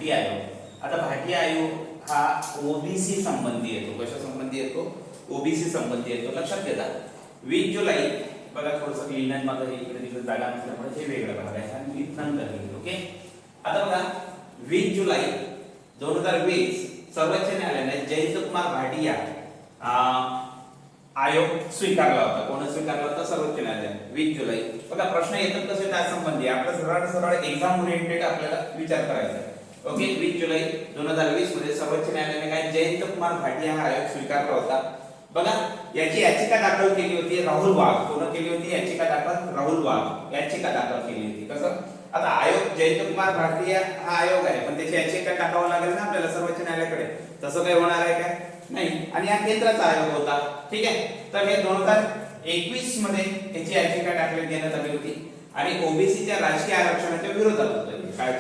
भाटी आयोग. आता भाटी आयोग हा ओबीसी संबंधी येतो. कशा संबंधी येतो? ओबीसी संबंधी येतो. लक्षात घ्या 20 जुलै बघा थोडंसं लिहिण्यात माझं इकडे तिकडे जागा नसल्यामुळे हे वेगळं भाग आहे आणि मी नंतर लिहितो. ओके. आता बघा 20 जुलै 2020 सर्वोच्च न्यायालयाने जयंतकुमार भाटिया आयोग स्वीकारला होता. कोण स्वीकारला होता? सर्वोच्च न्यायालयाने 20 जुलै. बघा प्रश्न येतात कसे त्या संबंधी आपलं सरळ सरळ एक्झाम ओरिएंटेड आपल्याला विचार करायचा आहे. ओके. 20 जुलै 2020 मध्ये सर्वोच्च न्यायालयाने काय जयंतकुमार भाटिया हा आयोग स्वीकारला होता. बघा याची याचिका दाखल केली होती राहुल वाघ. कोण केली होती याचिका दाखल? राहुल वाघ याचिका दाखल केली होती. कसं? आता आयोग जयंतकुमार भाटिया हा आयोग आहे पण त्याची याचिका टाकावं लागेल ना आपल्याला सर्वोच्च न्यायालयाकडे. तसं काही होणार आहे का? नाही. आणि हा केंद्राचा आयोग होता. ठीक आहे. तर हे 2021 मध्ये याची याचिका दाखल करण्यात आली होती आणि ओबीसीच्या राजकीय आरक्षणाच्या विरोधात होतं. काय